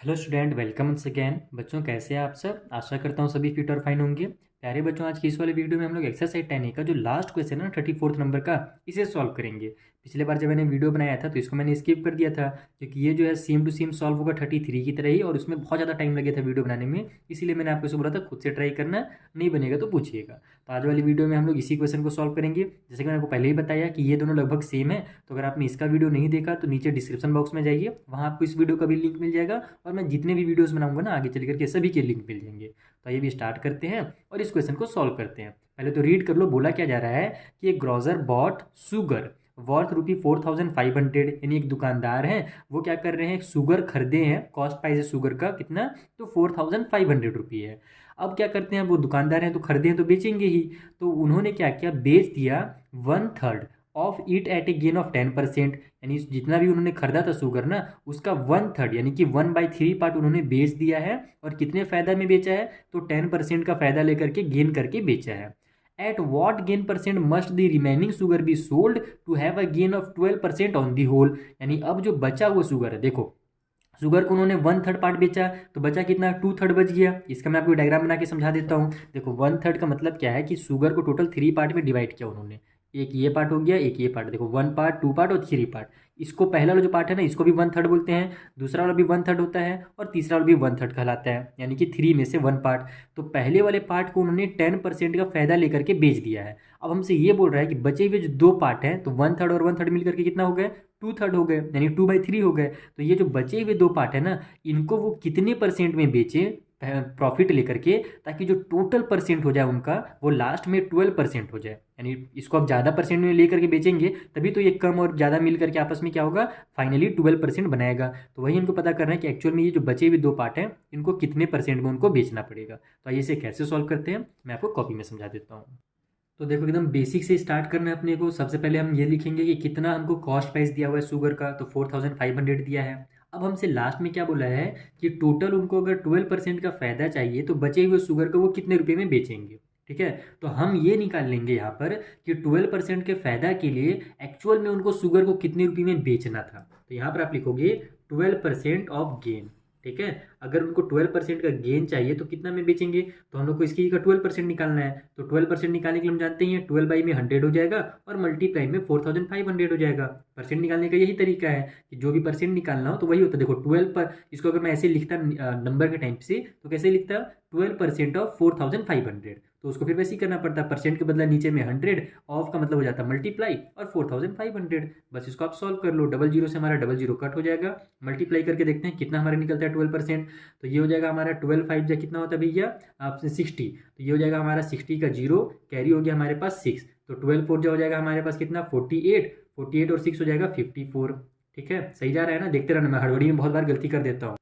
Hello student, welcome once again. बच्चों, कैसे हैं आप सब? आशा करता हूँ सभी फिट और फाइन होंगे। प्यारे बच्चों, आज की इस वाले वीडियो में हम लोग एक्सरसाइज 10A का जो लास्ट क्वेश्चन है ना 34th नंबर का, इसे सॉल्व करेंगे। पिछले बार जब मैंने वीडियो बनाया था तो इसको मैंने स्किप कर दिया था, क्योंकि ये जो है सेम टू सेम सॉल्व होगा 33 की तरह ही, और उसमें बहुत ज़्यादा टाइम लगे था वीडियो बनाने में। इसीलिए मैंने आपको इसे बोला था खुद से ट्राई करना, नहीं बनेगा तो पूछिएगा। तो आज वाली वीडियो में हम लोग इसी क्वेश्चन को सॉल्व करेंगे। जैसे कि मैंने आपको पहले ही बताया कि ये दोनों लगभग सेम है, तो अगर आपने इसका वीडियो नहीं देखा तो नीचे डिस्क्रिप्शन बॉक्स में जाइए, वहाँ आपको इस वीडियो का भी लिंक मिल जाएगा, और मैं जितने भी वीडियोस बनाऊंगा ना आगे चल करके सभी के लिंक मिल जाएंगे। तो आइए भी स्टार्ट करते हैं और इस क्वेश्चन को सॉल्व करते हैं। पहले तो रीड कर लो, बोला क्या जा रहा है कि एक ग्रोसर बॉट सुगर वर्थ रुपी 4500, यानी एक दुकानदार हैं, वो क्या कर रहे हैं, शुगर खरीदे हैं। कॉस्ट प्राइस है शुगर का कितना, तो 4500 है। अब क्या करते हैं, वो दुकानदार हैं तो खरीदे हैं तो बेचेंगे ही। तो उन्होंने क्या किया, बेच दिया 1/3 of it at A gain of 10%। यानी जितना भी उन्होंने खरीदा था शुगर ना, उसका 1/3 यानी कि 1/3 पार्ट उन्होंने बेच दिया है। और कितने फ़ायदा में बेचा है, तो 10% का फ़ायदा लेकर के गेन करके बेचा है। At what gain percent must the remaining sugar be sold to have a gain of 12% on the whole. यानी अब जो बचा हुआ शुगर है, देखो शुगर को उन्होंने 1/3 पार्ट बेचा, तो बचा कितना, 2/3 बच गया। इसका मैं आपको डायग्राम बना के समझा देता हूँ। देखो 1/3 का मतलब क्या है कि शुगर को टोटल 3 पार्ट में डिवाइड किया उन्होंने। एक ये पार्ट हो गया, एक ये पार्ट, देखो 1 पार्ट, 2 पार्ट और 3 पार्ट। इसको पहला वाला जो पार्ट है ना, इसको भी 1/3 बोलते हैं, दूसरा वाला भी 1/3 होता है, और तीसरा वाला भी 1/3 कहलाता है, यानी कि 3 में से 1 पार्ट। तो पहले वाले पार्ट को उन्होंने 10% का फायदा लेकर के बेच दिया है। अब हमसे ये बोल रहा है कि बचे हुए जो दो पार्ट हैं, तो 1/3 और 1/3 मिलकर के कितना हो गए, 2/3 हो गए, यानी 2/3 हो गए। तो ये जो बचे हुए दो पार्ट है ना, इनको वो कितने परसेंट में बेचे प्रॉफिट लेकर के, ताकि जो टोटल परसेंट हो जाए उनका, वो लास्ट में 12% हो जाए। यानी इसको आप ज़्यादा परसेंट में लेकर के बेचेंगे, तभी तो ये कम और ज़्यादा मिल करके आपस में क्या होगा, फाइनली 12% बनाएगा। तो वही इनको पता करना है कि एक्चुअल में ये जो बचे हुए दो पार्ट हैं, इनको कितने परसेंट में उनको बेचना पड़ेगा। तो आइए इसे कैसे सॉल्व करते हैं, मैं आपको कॉपी में समझा देता हूँ। तो देखो एकदम बेसिक से स्टार्ट करना है अपने को। सबसे पहले हम ये लिखेंगे कि कितना हमको कॉस्ट प्राइस दिया हुआ है शुगर का, तो 4500 दिया है। अब हमसे लास्ट में क्या बोला है कि टोटल उनको अगर 12% का फ़ायदा चाहिए, तो बचे हुए शुगर को वो कितने रुपए में बेचेंगे। ठीक है, तो हम ये निकाल लेंगे यहाँ पर कि 12% के फ़ायदा के लिए एक्चुअल में उनको शुगर को कितने रुपये में बेचना था। तो यहाँ पर आप लिखोगे 12% ऑफ गेन। ठीक है, अगर उनको 12% का गेन चाहिए तो कितना में बेचेंगे, तो हम लोग को इसकी का 12% निकालना है। तो 12% निकालने के लिए हम जानते हैं 12 बाई में 100 हो जाएगा, और मल्टीप्लाई में 4500 हो जाएगा। परसेंट निकालने का यही तरीका है कि जो भी परसेंट निकालना हो तो वही होता है। देखो 12 पर, इसको अगर मैं ऐसे लिखता नंबर के टाइप से, तो कैसे लिखता, 12% ऑफ 4500, तो उसको फिर वैसे ही करना पड़ता है, परसेंट के बदला नीचे में 100, ऑफ का मतलब हो जाता है मल्टीप्लाई, और 4500। बस इसको आप सॉल्व कर लो, डबल जीरो से हमारा डबल जीरो कट हो जाएगा। मल्टीप्लाई करके देखते हैं कितना हमारा निकलता है 12%। तो ये हो जाएगा हमारा 12 5 जा कितना होता है भैया, आपसे 60। तो ये हो जाएगा हमारा 60 का जीरो कैरी हो गया हमारे पास 6। तो 12 4 हो जाएगा हमारे पास कितना, 48। 48 और 6 हो जाएगा 54। ठीक है, सही जा रहा है ना, देखते रहना, मैं हड़बड़ी में बहुत बार गलती कर देता हूँ।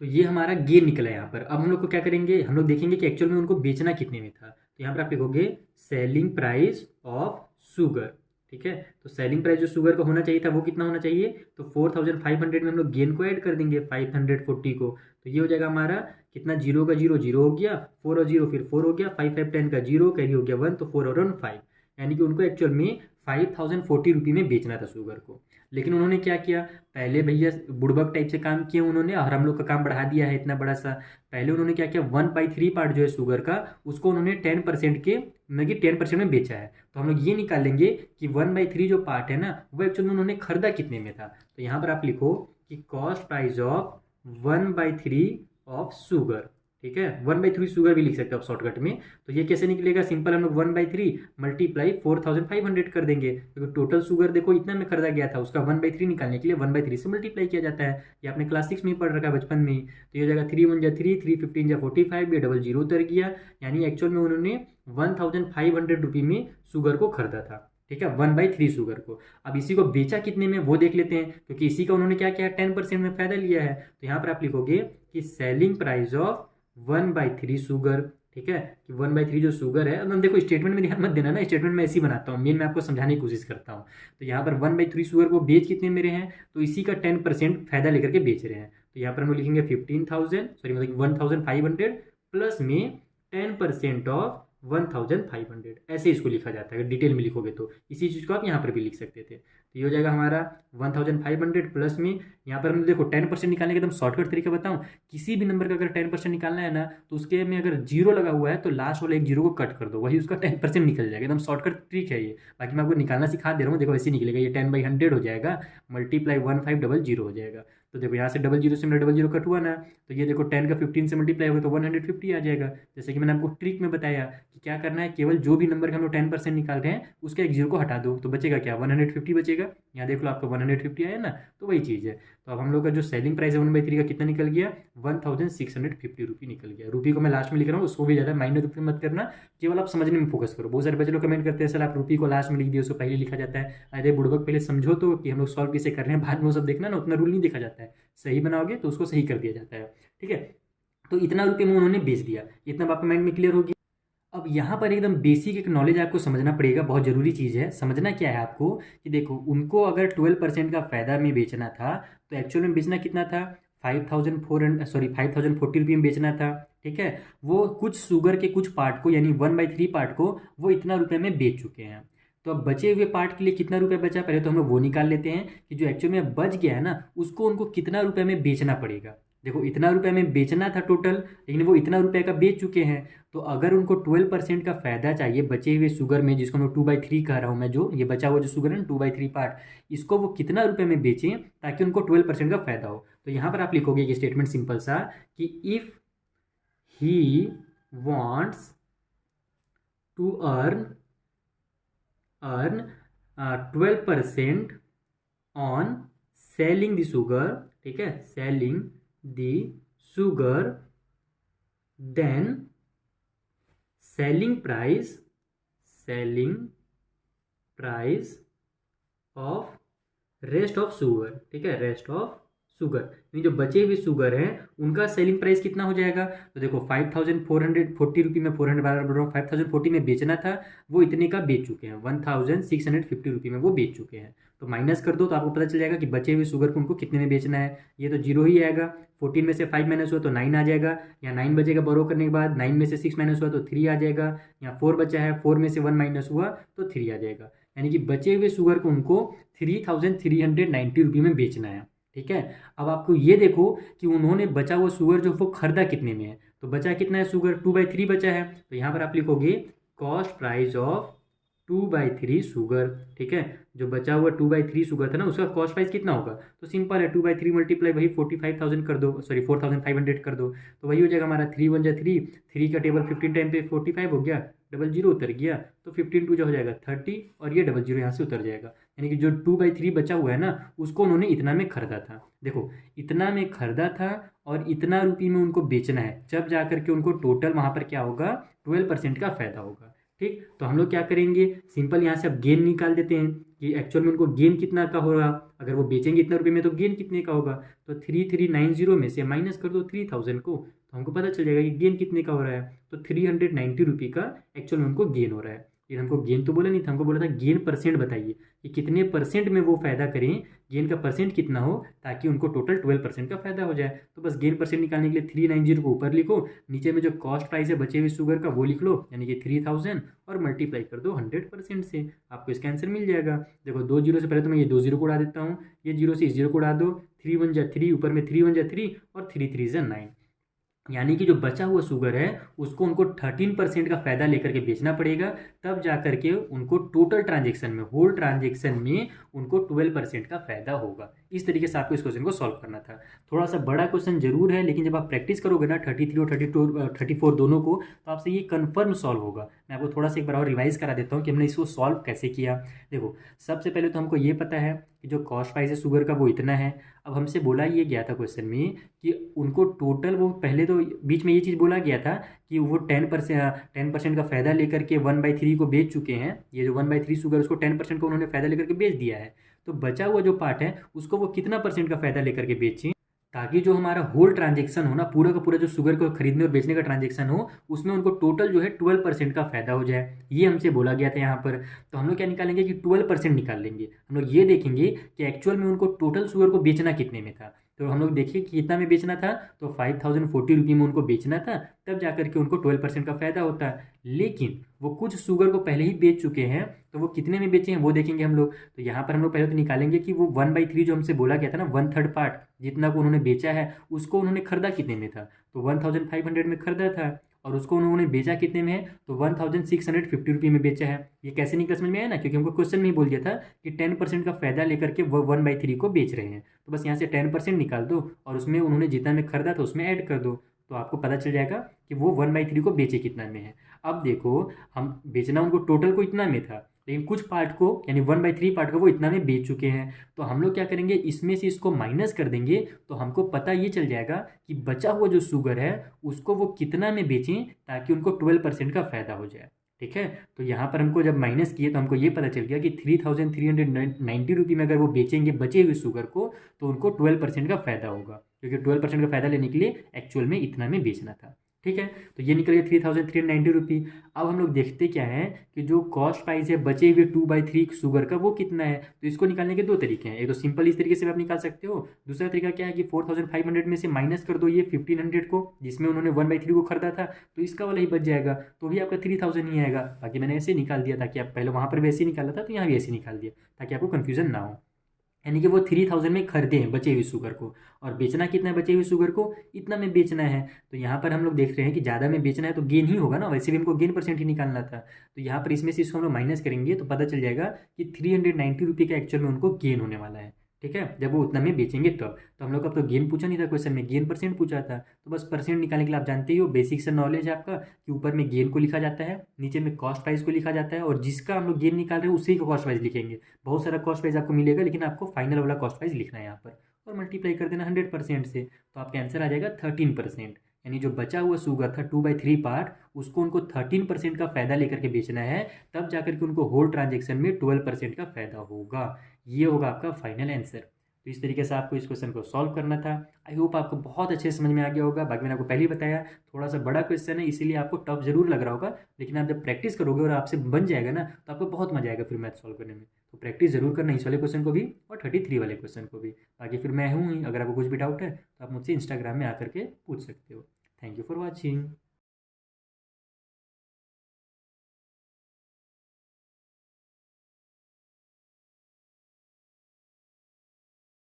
तो ये हमारा गेन निकला है यहाँ पर। अब हम लोग को क्या करेंगे, हम लोग देखेंगे कि एक्चुअल में उनको बेचना कितने में था। तो यहाँ पर आप लिखोगे सेलिंग प्राइस ऑफ शुगर। ठीक है, तो सेलिंग प्राइस जो शुगर का होना चाहिए था वो कितना होना चाहिए, तो 4500 में हम लोग गेन को ऐड कर देंगे 540 को। तो ये हो जाएगा हमारा कितना, जीरो का जीरो जीरो हो गया, 4 और जीरो फिर 4 हो गया, 5 5 10 का जीरो कैरी हो गया 1, तो 4 और 1 5। यानी कि उनको एक्चुअल में 5040 रुपये में बेचना था शुगर को। लेकिन उन्होंने क्या किया, पहले भैया बुड़बक टाइप से काम किए उन्होंने, और हम लोग का काम बढ़ा दिया है इतना बड़ा सा। पहले उन्होंने क्या किया, 1/3 पार्ट जो है शुगर का, उसको उन्होंने 10% के, मतलब कि 10% में बेचा है। तो हम लोग ये निकाल लेंगे कि 1/3 जो पार्ट है ना, वो एक्चुअल में उन्होंने खरीदा कितने में था। तो यहाँ पर आप लिखो कि cost price of 1/3 of sugar. ठीक है, 1/3 शुगर भी लिख सकते हो आप शॉर्टकट में। तो ये कैसे निकलेगा, सिंपल, हम लोग 1/3 मल्टीप्लाई 4500 कर देंगे, क्योंकि टोटल शुगर देखो इतना में खरीदा गया था, उसका 1/3 निकालने के लिए 1/3 से मल्टीप्लाई किया जाता है। ये आपने क्लास 6 में ही पढ़ रखा है बचपन में ही। तो ये हो जाएगा 3 1 जा 3, 3 15 जा 45, ये डबल जीरो उतर गया। यानी एक्चुअल में उन्होंने 1500 रुपये में शुगर को खरीदा था। ठीक है, 1/3 शुगर को। अब इसी को बेचा कितने में वो देख लेते हैं, क्योंकि इसी का उन्होंने क्या किया है, 10% में फायदा लिया है। तो यहाँ पर आप लिखोगे कि सेलिंग प्राइस ऑफ 1/3 शुगर। ठीक है, कि 1/3 जो शुगर है, अब हम देखो स्टेटमेंट में ध्यान मत देना ना, स्टेटमेंट में ऐसे ही बनाता हूँ, मेन मैं आपको समझाने की कोशिश करता हूँ। तो यहाँ पर 1/3 शुगर को बेच कितने में रहे हैं, तो इसी का 10% फायदा लेकर के बेच रहे हैं। तो यहाँ पर हम लिखेंगे 15,000, सॉरी मतलब 1500 प्लस में 10% ऑफ 1500 ऐसे इसको लिखा जाता है। अगर डिटेल में लिखोगे तो इसी चीज़ को आप यहाँ पर भी लिख सकते थे। तो ये हो जाएगा हमारा 1500 प्लस में यहाँ पर हम देखो 10% निकालने का एकदम शॉर्टकट तरीका बताऊँ। किसी भी नंबर का अगर 10% निकालना है ना तो उसके में अगर जीरो लगा हुआ है तो लास्ट वाले एक जीरो को कट कर दो, वही उसका 10% निकल जाएगा। एकदम शॉर्टकट ट्रिक है ये। बाकी मैं आपको निकालना सिखा दे रहा हूँ। देखो ऐसे निकलेगा, ये 10/100 हो जाएगा, मल्टीप्लाई 1500 हो जाएगा। तो देखो यहाँ से डबल जीरो से मेरा डबल जीरो कट हुआ ना, तो ये देखो 10 का 15 से मल्टीप्लाई होगा तो 150 आ जाएगा। जैसे कि मैंने आपको ट्रिक में बताया कि क्या करना है, केवल जो भी नंबर का हम लोग 10% निकाल रहे हैं उसका एक जीरो को हटा दो, तो बचेगा क्या, 150 बचेगा। यहाँ देख लो आपका 150 आया ना, तो वही चीज़ है। तो अब हम लोग का जो सेलिंग प्राइस है 1/3 का कितना निकल गया, 1650 रुपये निकल गया। रुपये को मैं लास्ट में लिख रहा हूँ, उसको भी ज़्यादा माइनर रुपये मत करना, केवल आप समझने में फोकस करो। बहुत सारे बच्चे लोग कमेंट करते हैं सर आप रुपये को लास्ट में लिख दिए, उसको पहले लिखा जाता है। अरे बुड़बक, पहले समझो तो कि हम लोग सॉल्व कैसे कर रहे हैं, बाद में वो सब देखना ना, उतना रूल नहीं देखा जाता है। सही बनाओगे तो उसको सही कर दिया जाता है, ठीक है। तो इतना रुपये में उन्होंने बेच दिया, इतना आपके माइंड में क्लियर होगी। अब यहाँ पर एकदम बेसिक एक नॉलेज आपको समझना पड़ेगा, बहुत ज़रूरी चीज़ है। समझना क्या है आपको कि देखो उनको अगर 12% का फ़ायदा में बेचना था तो एक्चुअल में बेचना कितना था, 5040 रुपये में बेचना था, ठीक है। वो कुछ शुगर के कुछ पार्ट को यानी 1/3 पार्ट को वो इतना रुपये में बेच चुके हैं। तो अब बचे हुए पार्ट के लिए कितना रुपये बचा, पहले तो हम लोग वो निकाल लेते हैं कि जो एक्चुअल में बच गया है ना उसको उनको कितना रुपये में बेचना पड़ेगा। देखो इतना रुपये में बेचना था टोटल, लेकिन वो इतना रुपये का बेच चुके हैं। तो अगर उनको 12% का फ़ायदा चाहिए बचे हुए शुगर में, जिसको मैं 2/3 कह रहा हूँ मैं, जो ये बचा हुआ जो शुगर है ना 2/3 पार्ट, इसको वो कितना रुपये में बेचें ताकि उनको 12% का फ़ायदा हो। तो यहाँ पर आप लिखोगे ये स्टेटमेंट सिंपल सा कि if he wants to earn 12% on selling the sugar, ठीक है, selling the sugar, then selling price of rest of sugar, ठीक है, रेस्ट ऑफ शुगर, यानी जो बचे हुए शुगर हैं उनका सेलिंग प्राइस कितना हो जाएगा। तो देखो 5440 रुपये में, 400 बार बोल रहा हूँ, 5040 में बेचना था, वो इतने का बेच चुके हैं, 1650 रुपये में वो बेच चुके हैं। तो माइनस कर दो तो आपको पता चल जाएगा कि बचे हुए शुगर को उनको कितने में बेचना है। ये तो जीरो ही आएगा, 14 में से 5 माइनस हुआ तो 9 आ जाएगा, यहाँ 9 बचेगा बोरो करने के बाद, 9 में से 6 माइनस हुआ तो 3 आ जाएगा, यहाँ 4 बचा है, 4 में से 1 माइनस हुआ तो 3 आ जाएगा। यानी कि बचे हुए शुगर को उनको 3390 रुपये में बेचना है, ठीक है। अब आपको ये देखो कि उन्होंने बचा हुआ शुगर जो वो खरीदा कितने में है, तो बचा कितना है शुगर, 2/3 बचा है। तो यहाँ पर आप लिखोगे कॉस्ट प्राइस ऑफ 2/3 शुगर, ठीक है। जो बचा हुआ 2/3 शुगर था ना उसका कॉस्ट प्राइस कितना होगा, तो सिंपल है 2/3 मल्टीप्लाई वही 45,000 कर दो, सॉरी 4500 कर दो, तो वही हो जाएगा हमारा 3 × 1 = 3, 3 का टेबल 15 टाइम पे 45 हो गया, डबल जीरो उतर गया, तो 15 2 हो जाएगा 30, और ये डबल जीरो यहाँ से उतर जाएगा। यानी कि जो 2/3 बचा हुआ है ना उसको उन्होंने इतना में खरीदा था। देखो इतना में खरीदा था और इतना रुपये में उनको बेचना है, जब जा करके उनको टोटल वहाँ पर क्या होगा, 12% का फ़ायदा होगा, ठीक। तो हम लोग क्या करेंगे, सिंपल यहाँ से अब गेन निकाल देते हैं कि एक्चुअल में उनको गेन कितना का होगा। अगर वो बेचेंगे इतना रुपये में तो गेन कितने का होगा, तो 3390 में से माइनस कर दो 3000 को, तो हमको पता चल जाएगा कि गेन कितने का हो रहा है, तो 390 रुपये का एक्चुअल में उनको गेन हो रहा है। लेकिन हमको गेन तो बोला नहीं था, हमको बोला था गेन परसेंट बताइए कि कितने परसेंट में वो फ़ायदा करें, गेन का परसेंट कितना हो ताकि उनको टोटल 12% का फ़ायदा हो जाए। तो बस गेन परसेंट निकालने के लिए 390 को ऊपर लिखो, नीचे में जो कॉस्ट प्राइस है बचे हुए शुगर का वो लिख लो, यानी कि 3000, और मल्टीप्लाई कर दो 100% से, आपको इसका आंसर मिल जाएगा। देखो 2 जीरो से पहले तो मैं ये 2 जीरो को उड़ा देता हूँ, ये जीरो से इस जीरो को उड़ा दो, 3 × 1 = 3, ऊपर में 3 × 1 = 3 और 3 × 3 = 9, यानी कि जो बचा हुआ शुगर है उसको उनको 13% का फ़ायदा लेकर के बेचना पड़ेगा, तब जा करके उनको टोटल ट्रांजेक्शन में, होल ट्रांजेक्शन में उनको 12% का फ़ायदा होगा। इस तरीके से आपको इस क्वेश्चन को सॉल्व करना था। थोड़ा सा बड़ा क्वेश्चन जरूर है, लेकिन जब आप प्रैक्टिस करोगे ना 33 और 34 दोनों को, तो आपसे ये कन्फर्म सॉल्व होगा। मैं आपको थोड़ा सा एक बार और रिवाइज करा देता हूँ कि हमने इसको सॉल्व कैसे किया। देखो सबसे पहले तो हमको ये पता है कि जो कॉस्ट प्राइस है शुगर का वो इतना है। अब हमसे बोला ये गया था क्वेश्चन में कि उनको टोटल, वो पहले तो बीच में ये चीज़ बोला गया था कि वो 10% का फ़ायदा लेकर के 1/3 को बेच चुके हैं। ये जो 1/3 शुगर उसको 10% को उन्होंने फ़ायदा लेकर के बेच दिया है। तो बचा हुआ जो पार्ट है उसको वो कितना परसेंट का फ़ायदा लेकर के बेचें ताकि जो हमारा होल ट्रांजेक्शन हो ना, पूरा का पूरा जो शुगर को खरीदने और बेचने का ट्रांजेक्शन हो, उसमें उनको टोटल जो है 12% का फ़ायदा हो जाए। ये हमसे बोला गया था यहाँ पर। तो हम लोग क्या निकालेंगे कि 12% निकाल लेंगे। हम लोग ये देखेंगे कि एक्चुअल में उनको टोटल शुगर को बेचना कितने में था। तो हम लोग देखिए कि कितना में बेचना था, तो 5040 रुपये में उनको बेचना था, तब जाकर के उनको 12% का फ़ायदा होता है। लेकिन वो कुछ शुगर को पहले ही बेच चुके हैं, तो वो कितने में बेचे हैं वो देखेंगे हम लोग। तो यहाँ पर हम लोग पहले तो निकालेंगे कि वो 1/3 जो हमसे बोला गया था ना, 1/3 पार्ट जितना को उन्होंने बेचा है, उसको उन्होंने खरीदा कितने में था, तो 1500 में खरीदा था, और उसको उन्होंने बेचा कितने में है, तो 1650 रुपये में बेचा है। ये कैसे निकला समझ में आया ना, क्योंकि हमको क्वेश्चन में ही बोल दिया था कि 10% का फ़ायदा लेकर के वो 1/3 को बेच रहे हैं। तो बस यहाँ से 10% निकाल दो और उसमें उन्होंने जितना में खरीदा था उसमें ऐड कर दो, तो आपको पता चल जाएगा कि वो 1/3 को बेचे कितना में है। अब देखो, हम बेचना उनको टोटल को इतना में था, लेकिन कुछ पार्ट को यानी 1/3 पार्ट को वो इतना में बेच चुके हैं। तो हम लोग क्या करेंगे, इसमें से इसको माइनस कर देंगे, तो हमको पता ये चल जाएगा कि बचा हुआ जो शुगर है उसको वो कितना में बेचें ताकि उनको 12% का फ़ायदा हो जाए। ठीक है, तो यहाँ पर हमको जब माइनस किए तो हमको ये पता चल गया कि 3390 रुपये में अगर वो बेचेंगे बचे हुए शुगर को, तो उनको 12% का फ़ायदा होगा, क्योंकि 12% का फ़ायदा लेने के लिए एक्चुअल में इतना में बेचना था। ठीक है, तो ये निकल गया 3390 रुपये। अब हम लोग देखते क्या है कि जो कॉस्ट प्राइस है बचे हुए 2/3 शुगर का वो कितना है, तो इसको निकालने के दो तरीके हैं। एक तो सिंपल इस तरीके से आप निकाल सकते हो, दूसरा तरीका क्या है कि 4500 में से माइनस कर दो ये 1500 को, जिसमें उन्होंने 1/3 को खरीदा था, तो इसका वाला ही बच जाएगा, तो भी आपका 3000 ही आएगा। बाकी मैंने ऐसे निकाल दिया ताकि आप पहले वहाँ पर वैसे ही निकाला था तो यहाँ भी ऐसे निकाल दिया ताकि आपको कन्फ्यूजन ना हो। यानी कि वो 3000 में खरीदे हैं बचे हुए शुगर को, और बेचना कितना है बचे हुए शुगर को, इतना में बेचना है। तो यहाँ पर हम लोग देख रहे हैं कि ज़्यादा में बेचना है तो गेन ही होगा ना, वैसे भी हमको गेन परसेंट ही निकालना था। तो यहाँ पर इसमें से इसको हम लोग माइनस करेंगे तो पता चल जाएगा कि 390 रुपये का एक्चुअल में उनको गेन होने वाला है। ठीक है, जब वो उतना में बेचेंगे तब। तो हम लोग का तो गेन पूछा नहीं था क्वेश्चन में, गेन परसेंट पूछा था। तो बस परसेंट निकालने के लिए आप जानते ही हो, बेसिक से नॉलेज है आपका कि ऊपर में गेन को लिखा जाता है, नीचे में कॉस्ट प्राइस को लिखा जाता है, और जिसका हम लोग गेन निकाल रहे हैं उसी को कॉस्ट प्राइस लिखेंगे। बहुत सारा कॉस्ट प्राइस आपको मिलेगा, लेकिन आपको फाइनल वाला कॉस्ट प्राइस लिखना है यहाँ पर, और मल्टीप्लाई कर देना 100% से, तो आपका आंसर आ जाएगा 13%। यानी जो बचा हुआ शुगर था 2/3 पार्ट, उसको उनको 13% का फ़ायदा लेकर के बेचना है, तब जाकर के उनको होल ट्रांजेक्शन में 12% का फ़ायदा होगा। ये होगा आपका फाइनल आंसर। तो इस तरीके से आपको इस क्वेश्चन को सॉल्व करना था। आई होप आपको बहुत अच्छे से समझ में आ गया होगा। बाकी मैंने आपको पहले ही बताया थोड़ा सा बड़ा क्वेश्चन है, इसीलिए आपको टफ जरूर लग रहा होगा, लेकिन आप जब प्रैक्टिस करोगे और आपसे बन जाएगा ना, तो आपको बहुत मजा आएगा फिर मैथ सॉल्व करने में। तो प्रैक्टिस जरूर करना इस वाले क्वेश्चन को भी और 33 वाले क्वेश्चन को भी। बाकी फिर मैं हूँ ही, अगर आपको कुछ भी डाउट है तो आप मुझसे इंस्टाग्राम में आकर के पूछ सकते हो। Thank you for watching.